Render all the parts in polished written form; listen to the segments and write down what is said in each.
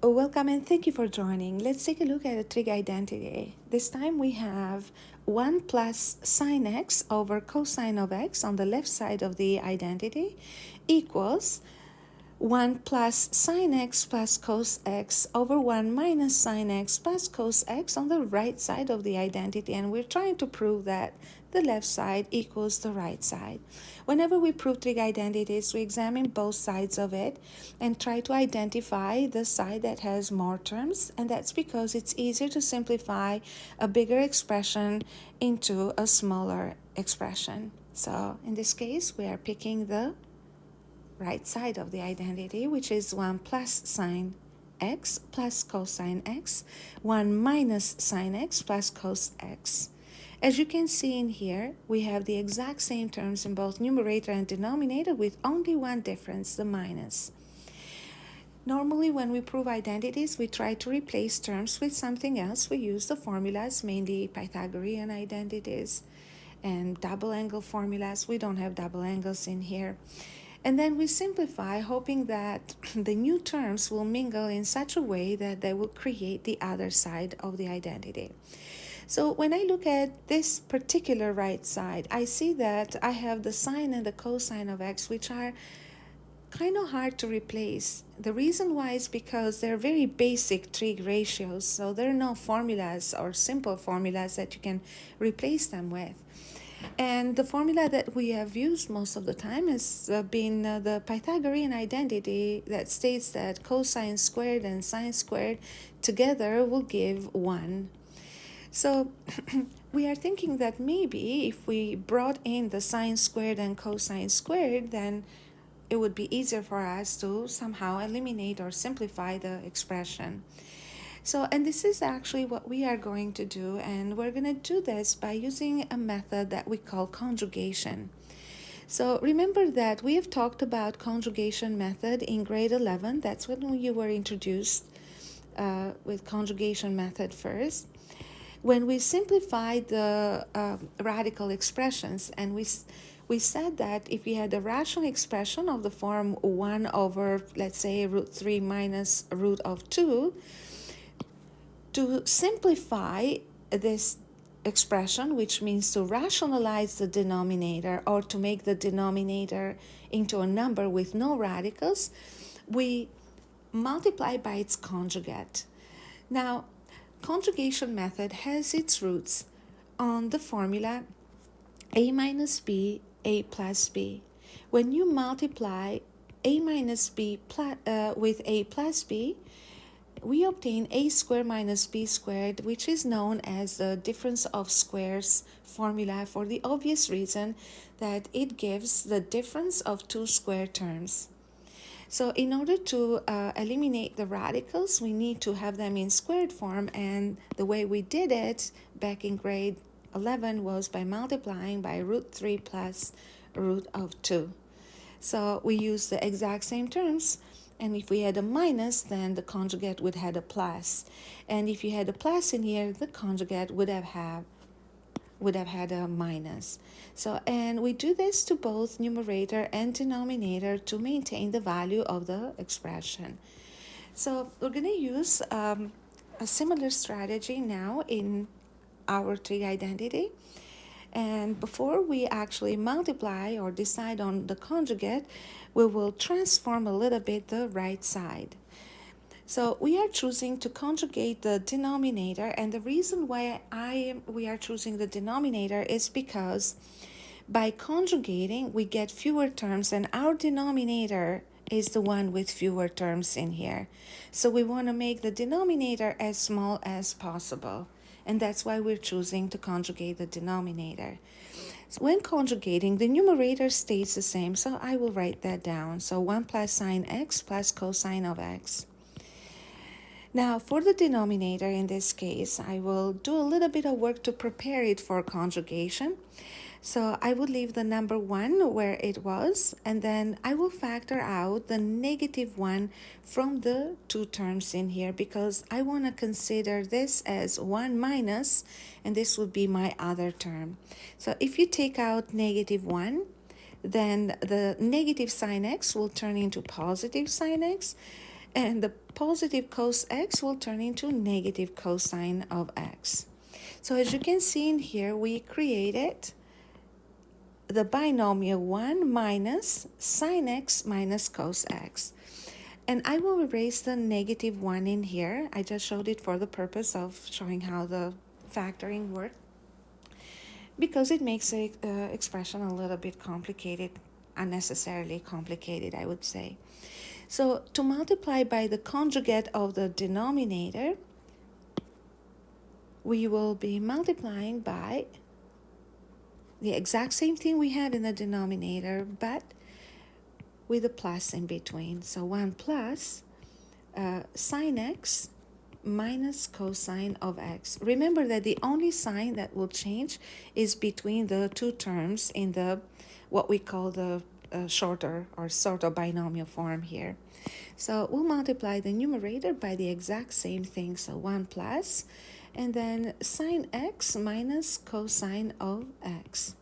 Welcome and thank you for joining. Let's take a look at a trig identity. This time we have 1 plus sine x over cosine of x on the left side of the identity equals 1 plus sine x plus cos x over 1 minus sine x plus cos x on the right side of the identity, and we're trying to prove that the left side equals the right side. Whenever we prove trig identities, we examine both sides of it and try to identify the side that has more terms, and that's because it's easier to simplify a bigger expression into a smaller expression. So in this case, we are picking the right side of the identity, which is 1 plus sine x plus cosine x, 1 minus sine x plus cos x. As you can see in here, we have the exact same terms in both numerator and denominator with only one difference, the minus. Normally, when we prove identities, we try to replace terms with something else. We use the formulas, mainly Pythagorean identities and double angle formulas. We don't have double angles in here. And then we simplify, hoping that the new terms will mingle in such a way that they will create the other side of the identity. So when I look at this particular right side, I see that I have the sine and the cosine of x, which are kind of hard to replace. The reason why is because they're very basic trig ratios, so there are no formulas or simple formulas that you can replace them with. And the formula that we have used most of the time has been the Pythagorean identity that states that cosine squared and sine squared together will give 1. So we are thinking that maybe if we brought in the sine squared and cosine squared, then it would be easier for us to somehow eliminate or simplify the expression. So, and this is actually what we are going to do, and we're going to do this by using a method that we call conjugation. So remember that we have talked about conjugation method in grade 11. That's when you were introduced with conjugation method first. When we simplified the radical expressions, and we said that if we had a rational expression of the form 1 over, let's say, root 3 minus root of 2, to simplify this expression, which means to rationalize the denominator or to make the denominator into a number with no radicals, we multiply by its conjugate. Now, conjugation method has its roots on the formula a minus b, a plus b. When you multiply a minus b with a plus b, we obtain a squared minus b squared, which is known as the difference of squares formula for the obvious reason that it gives the difference of two square terms. So in order to eliminate the radicals, we need to have them in squared form, and the way we did it back in grade 11 was by multiplying by root 3 plus root of 2. So we use the exact same terms, and if we had a minus, then the conjugate would have a plus. And if you had a plus in here, the conjugate would have had a minus. So, and we do this to both numerator and denominator to maintain the value of the expression. So we're going to use a similar strategy now in our trig identity. And before we actually multiply or decide on the conjugate, we will transform a little bit the right side. So we are choosing to conjugate the denominator, and the reason why we are choosing the denominator is because by conjugating we get fewer terms, and our denominator is the one with fewer terms in here. So we want to make the denominator as small as possible, and that's why we're choosing to conjugate the denominator. So when conjugating, the numerator stays the same, so I will write that down. So 1 plus sine x plus cosine of x. Now, for the denominator in this case, I will do a little bit of work to prepare it for conjugation. So I would leave the number 1 where it was, and then I will factor out the negative 1 from the two terms in here, because I want to consider this as 1 minus, and this would be my other term. So if you take out negative 1, then the negative sine x will turn into positive sine x, And the positive cos x will turn into negative cosine of x. So as you can see in here, we created the binomial 1 minus sine x minus cos x. And I will erase the negative 1 in here. I just showed it for the purpose of showing how the factoring works, because it makes the expression a little bit complicated, unnecessarily complicated, I would say. So to multiply by the conjugate of the denominator, we will be multiplying by the exact same thing we had in the denominator, but with a plus in between. So 1 plus sine x minus cosine of x. Remember that the only sign that will change is between the two terms in the what we call the shorter or sort of binomial form here. So we'll multiply the numerator by the exact same thing. So 1 plus, and then sine x minus cosine of x.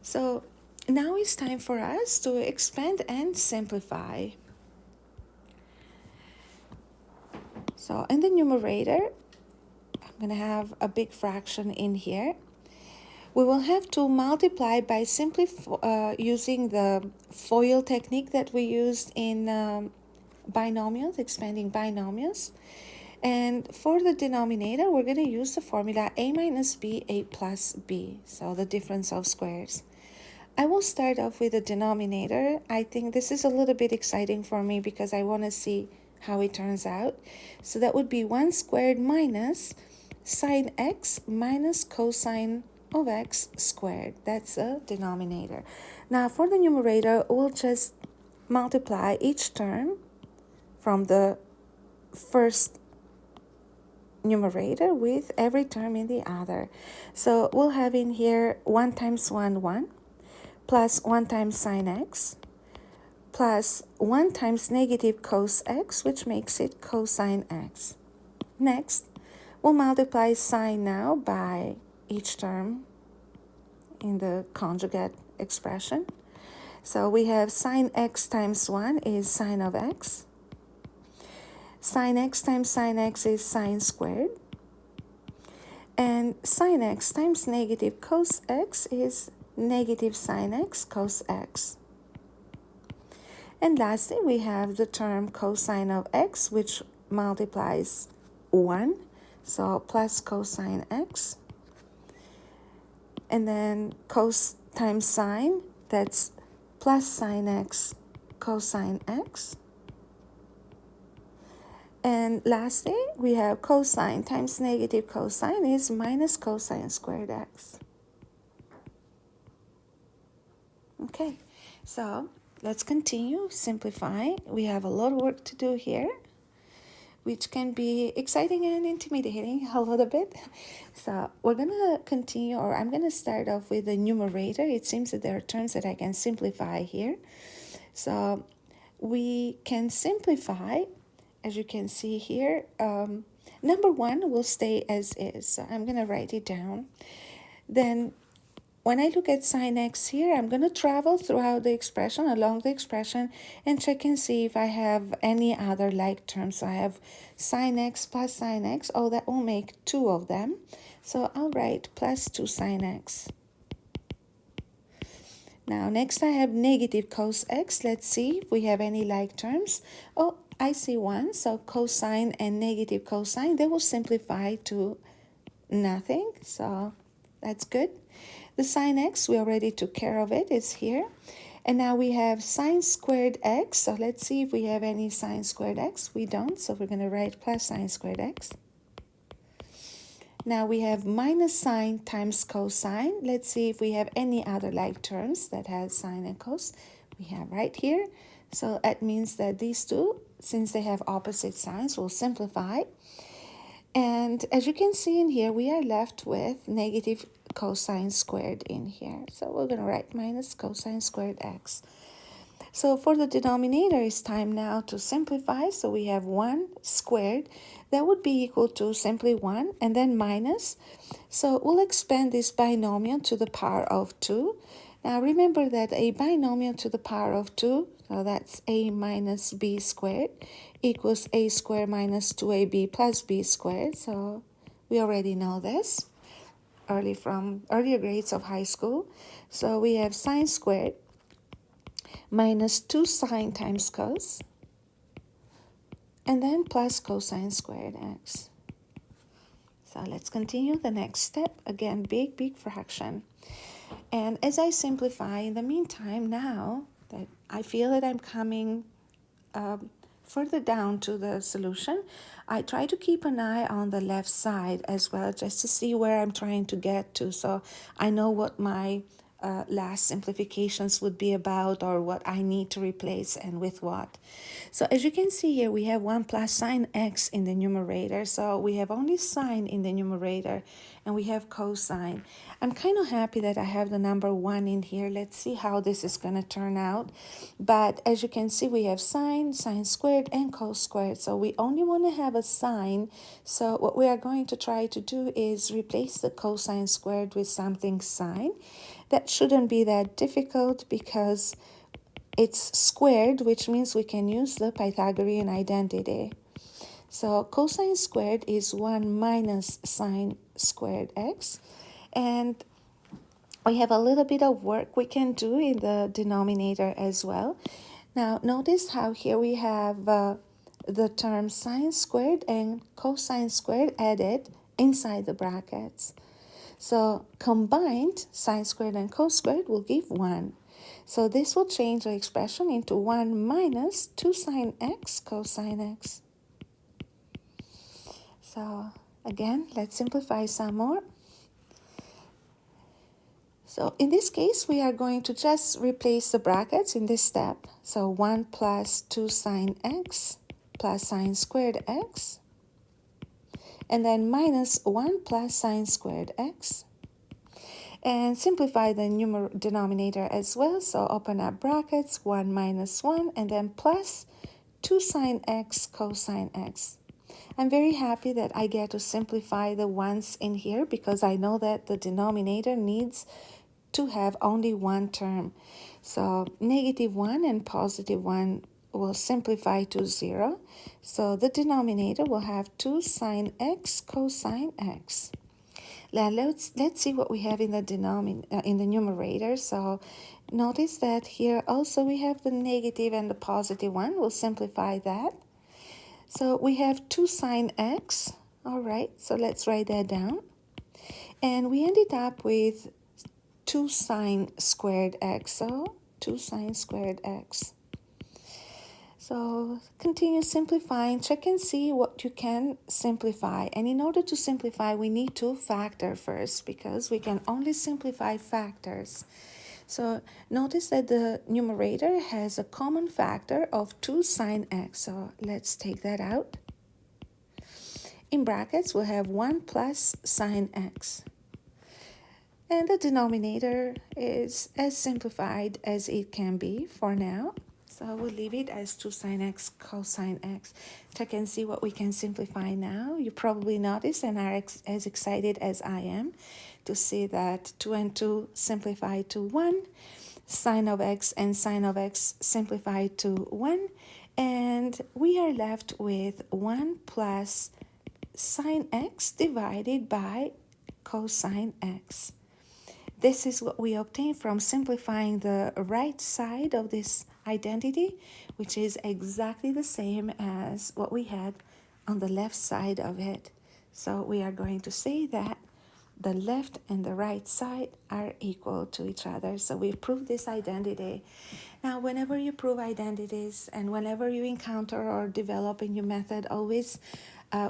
So now it's time for us to expand and simplify. So in the numerator, I'm going to have a big fraction in here. We will have to multiply by simply using the FOIL technique that we used in binomials, expanding binomials. And for the denominator, we're going to use the formula a minus b, a plus b, so the difference of squares. I will start off with the denominator. I think this is a little bit exciting for me because I want to see how it turns out. So that would be 1 squared minus sine x minus cosine of x squared. That's a denominator. Now for the numerator, we'll just multiply each term from the first numerator with every term in the other. So we'll have in here 1 times 1, 1, plus 1 times sine x, plus 1 times negative cos x, which makes it cosine x. Next, we'll multiply sine now by each term in the conjugate expression. So we have sine x times 1 is sine of x. Sine x times sine x is sine squared. And sine x times negative cos x is negative sine x cos x. And lastly, we have the term cosine of x, which multiplies 1. So plus cosine x. And then cos times sine, that's plus sine x cosine x. And lastly, we have cosine times negative cosine is minus cosine squared x. Okay, so let's continue, simplify. We have a lot of work to do here, which can be exciting and intimidating a little bit. So we're going to continue, or I'm going to start off with the numerator. It seems that there are terms that I can simplify here. So we can simplify, as you can see here. Number 1 will stay as is. So I'm going to write it down. Then when I look at sine x here, I'm going to travel throughout the expression, along the expression, and check and see if I have any other like terms. So I have sine x plus sine x. Oh, that will make 2 of them. So I'll write plus 2 sine x. Now, next I have negative cos x. Let's see if we have any like terms. Oh, I see one. So cosine and negative cosine, they will simplify to nothing. So that's good. The sine x, we already took care of it. It's here. And now we have sine squared x. So let's see if we have any sine squared x. We don't. So we're going to write plus sine squared x. Now we have minus sine times cosine. Let's see if we have any other like terms that has sine and cos. We have right here. So that means that these two, since they have opposite signs, will simplify. And as you can see in here, we are left with negative cosine squared in here. So we're going to write minus cosine squared x. So for the denominator, it's time now to simplify. So we have 1 squared. That would be equal to simply 1, and then minus. So we'll expand this binomial to the power of 2. Now remember that a binomial to the power of 2 So that's a minus b squared equals a squared minus 2ab plus b squared. So we already know this from earlier grades of high school. So we have sine squared minus 2 sine times cos, and then plus cosine squared x. So let's continue the next step. Again, big fraction. And as I simplify, in the meantime, now that I feel that I'm coming further down to the solution, I try to keep an eye on the left side as well, just to see where I'm trying to get to, so I know what my last simplifications would be about, or what I need to replace and with what. So as you can see here, we have 1 plus sine x in the numerator, so we have only sine in the numerator, and we have cosine. I'm kind of happy that I have the number 1 in here. Let's see how this is going to turn out. But as you can see, we have sine squared, and cos squared, so we only want to have a sine. So what we are going to try to do is replace the cosine squared with something sine. That shouldn't be that difficult because it's squared, which means we can use the Pythagorean identity. So cosine squared is 1 minus sine squared x. And we have a little bit of work we can do in the denominator as well. Now notice how here we have the term sine squared and cosine squared added inside the brackets. So combined, sine squared and cos squared will give 1. So this will change the expression into 1 minus 2 sine x cosine x. So again, let's simplify some more. So in this case, we are going to just replace the brackets in this step. So 1 plus 2 sine x plus sine squared x, and then minus 1 plus sine squared x. And simplify the denominator as well. So open up brackets, 1 minus 1, and then plus 2 sine x cosine x. I'm very happy that I get to simplify the ones in here because I know that the denominator needs to have only one term. So negative 1 and positive 1 will simplify to 0. So the denominator will have 2 sine x cosine x. Now let's see what we have in the numerator. So notice that here also we have the negative and the positive one. We'll simplify that. So we have 2 sine x. All right, so let's write that down. And we ended up with 2 sine squared x. So 2 sine squared x. So continue simplifying, check and see what you can simplify. And in order to simplify, we need to factor first because we can only simplify factors. So notice that the numerator has a common factor of 2 sine x. So let's take that out. In brackets, we'll have 1 plus sine x. And the denominator is as simplified as it can be for now. So we'll leave it as 2 sine x cosine x. Check and see what we can simplify now. You probably noticed and are as excited as I am to see that 2 and 2 simplify to 1. Sine of x and sine of x simplify to 1. And we are left with 1 plus sine x divided by cosine x. This is what we obtain from simplifying the right side of this identity, which is exactly the same as what we had on the left side of it. So we are going to say that the left and the right side are equal to each other. So we've proved this identity. Now, whenever you prove identities and whenever you encounter or develop a new method, always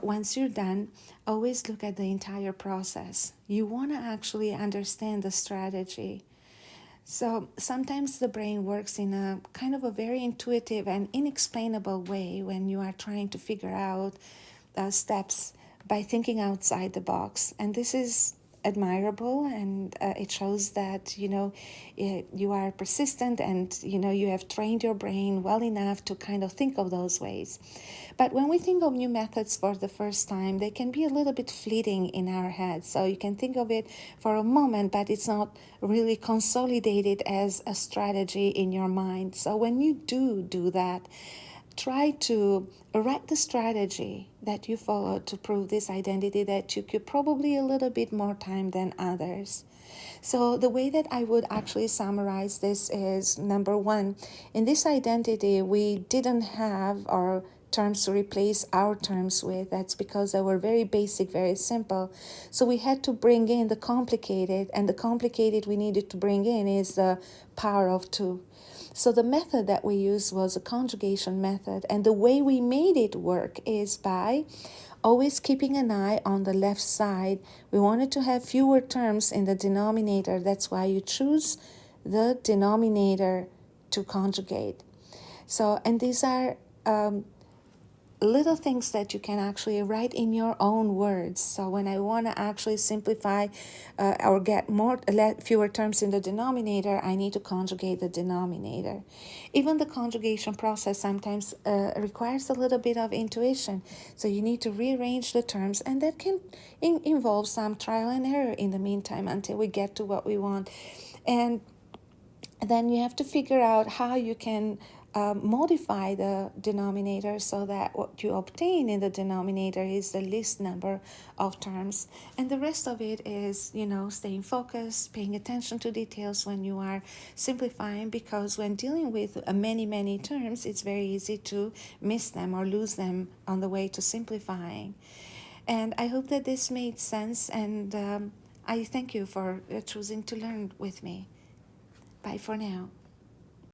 once you're done, always look at the entire process. You want to actually understand the strategy. So sometimes the brain works in a kind of a very intuitive and inexplainable way when you are trying to figure out steps by thinking outside the box. And this is admirable, and it shows that you are persistent, and you have trained your brain well enough to kind of think of those ways. But when we think of new methods for the first time, they can be a little bit fleeting in our heads. So you can think of it for a moment, but it's not really consolidated as a strategy in your mind. So when you do that, try to write the strategy that you follow to prove this identity that took you probably a little bit more time than others. So the way that I would actually summarize this is, number one, in this identity, we didn't have our terms to replace our terms with. That's because they were very basic, very simple. So we had to bring in the complicated, and the complicated we needed to bring in is the power of two. So the method that we used was a conjugation method, and the way we made it work is by always keeping an eye on the left side. We wanted to have fewer terms in the denominator. That's why you choose the denominator to conjugate. So, and these are little things that you can actually write in your own words. So when I want to actually simplify or get fewer terms in the denominator, I need to conjugate the denominator. Even the conjugation process sometimes requires a little bit of intuition. So you need to rearrange the terms, and that can involve some trial and error in the meantime until we get to what we want. And then you have to figure out how you can modify the denominator so that what you obtain in the denominator is the least number of terms. And the rest of it is, staying focused, paying attention to details when you are simplifying, because when dealing with many terms, it's very easy to miss them or lose them on the way to simplifying. And I hope that this made sense, and I thank you for choosing to learn with me. Bye for now.